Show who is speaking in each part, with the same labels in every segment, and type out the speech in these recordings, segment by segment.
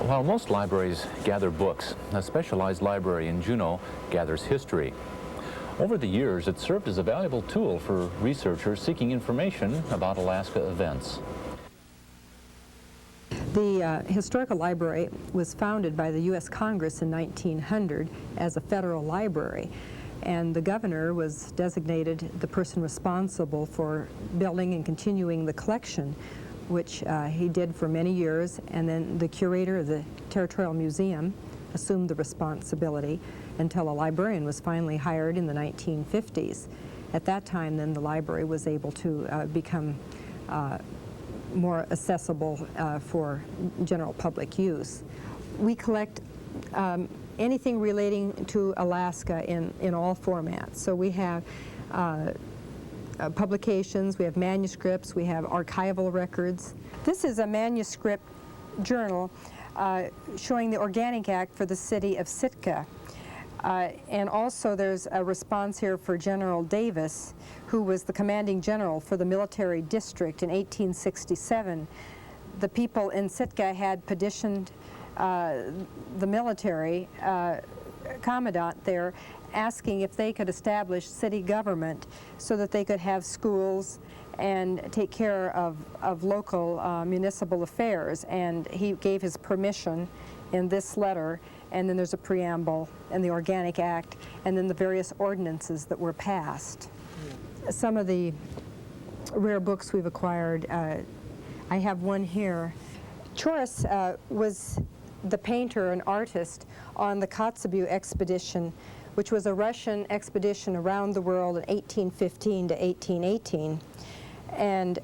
Speaker 1: While most libraries gather books, a specialized library in Juneau gathers history. Over the years, it served as a valuable tool for researchers seeking information about Alaska events.
Speaker 2: The Historical Library was founded by the U.S. Congress in 1900 as a federal library, and the governor was designated the person responsible for building and continuing the collection, which he did for many years, and then the curator of the Territorial Museum assumed the responsibility until a librarian was finally hired in the 1950s. At that time, then, the library was able to become more accessible for general public use. We collect anything relating to Alaska in all formats. So we have publications, we have manuscripts, we have archival records. This is a manuscript journal showing the Organic Act for the city of Sitka. And also there's a response here for General Davis, who was the commanding general for the military district in 1867. The people in Sitka had petitioned the military commandant there, asking if they could establish city government so that they could have schools and take care of local municipal affairs. And he gave his permission in this letter, and then there's a preamble and the Organic Act, and then the various ordinances that were passed. Some of the rare books we've acquired, I have one here. Choris was the painter and artist on the Kotzebue expedition, which was a Russian expedition around the world in 1815 to 1818. And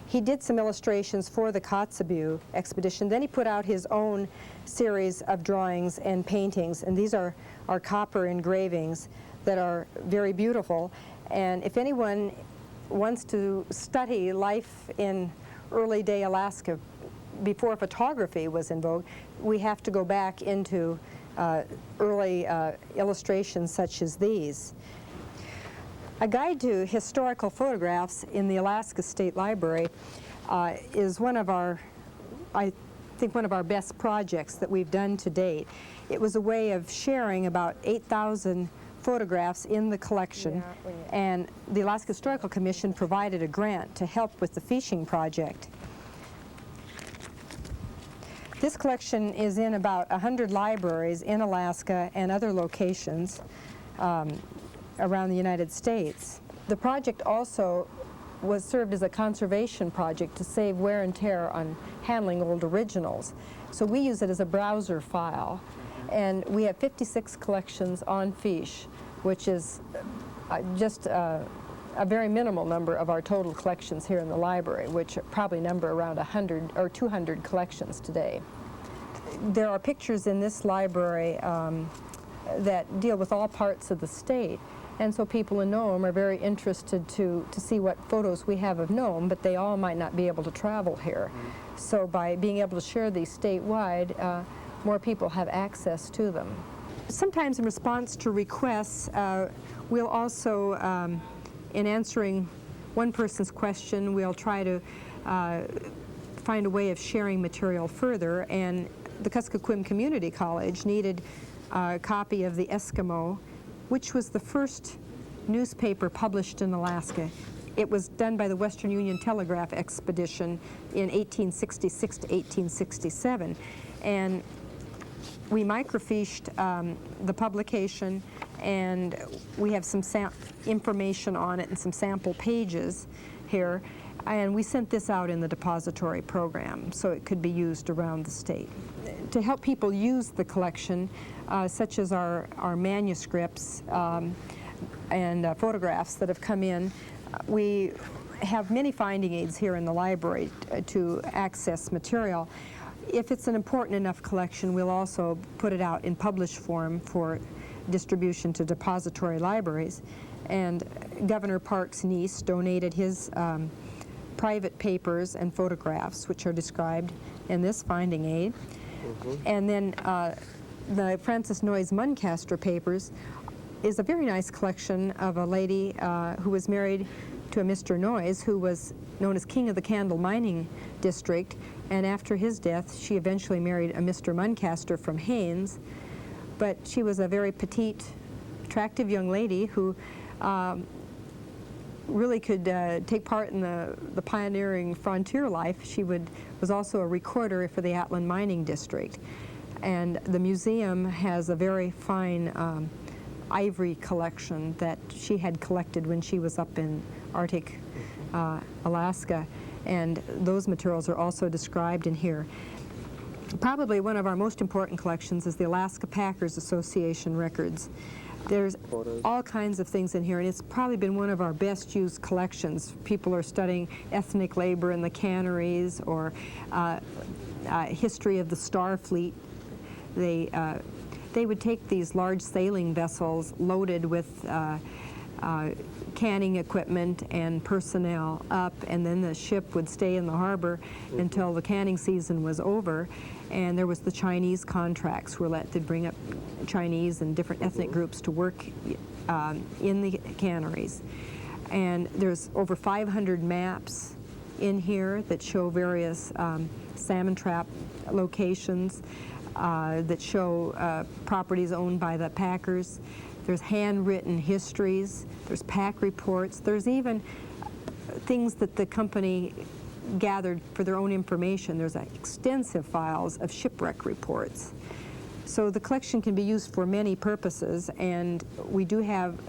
Speaker 2: he did some illustrations for the Kotzebue expedition. Then he put out his own series of drawings and paintings, and these are copper engravings that are very beautiful. And if anyone wants to study life in early day Alaska before photography was in vogue, we have to go back into early illustrations such as these. A guide to historical photographs in the Alaska State Library is one of our, I think, one of our best projects that we've done to date. It was a way of sharing about 8,000 photographs in the collection, and the Alaska Historical Commission provided a grant to help with the fishing project. This collection is in about 100 libraries in Alaska and other locations around the United States. The project also was served as a conservation project to save wear and tear on handling old originals. So we use it as a browser file, and we have 56 collections on fiche, which is just a very minimal number of our total collections here in the library, which probably number around 100 or 200 collections today. There are pictures in this library that deal with all parts of the state, and so people in Nome are very interested to see what photos we have of Nome, but they all might not be able to travel here. So by being able to share these statewide, more people have access to them. Sometimes in response to requests, we'll also, in answering one person's question, we'll try to find a way of sharing material further, and the Kuskokwim Community College needed a copy of the Eskimo, which was the first newspaper published in Alaska. It was done by the Western Union Telegraph Expedition in 1866 to 1867, and we microfished the publication, and we have some information on it and some sample pages here, and we sent this out in the depository program so it could be used around the state. To help people use the collection, such as our manuscripts and photographs that have come in, we have many finding aids here in the library to access material. If it's an important enough collection, we'll also put it out in published form for distribution to depository libraries. And Governor Park's niece donated his private papers and photographs, which are described in this finding aid. And then the Frances Noyes Muncaster papers is a very nice collection of a lady who was married to a Mr. Noyes, who was known as King of the Candle Mining District, and after his death, she eventually married a Mr. Muncaster from Haines. But she was a very petite, attractive young lady who really could take part in the pioneering frontier life. She was also a recorder for the Atlan Mining District. And the museum has a very fine ivory collection that she had collected when she was up in Arctic Alaska, and those materials are also described in here. Probably one of our most important collections is the Alaska Packers Association records. There's all kinds of things in here, and it's probably been one of our best used collections. People are studying ethnic labor in the canneries, or history of the Star Fleet. They would take these large sailing vessels loaded with canning equipment and personnel up, and then the ship would stay in the harbor until the canning season was over. And there was the Chinese contracts where they'd bring up Chinese and different ethnic groups to work in the canneries. And there's over 500 maps in here that show various salmon trap locations, that show properties owned by the packers. There's handwritten histories, there's pack reports, there's even things that the company gathered for their own information. There's extensive files of shipwreck reports. So the collection can be used for many purposes, and we do have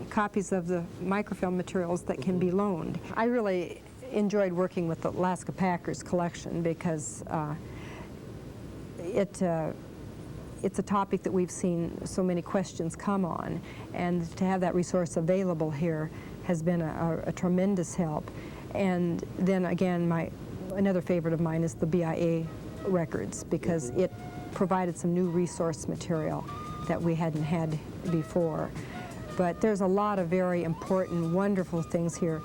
Speaker 2: copies of the microfilm materials that can be loaned. I really enjoyed working with the Alaska Packers collection because it's a topic that we've seen so many questions come on, and to have that resource available here has been a tremendous help. And then again, another favorite of mine is the BIA records, because it provided some new resource material that we hadn't had before. But there's a lot of very important, wonderful things here.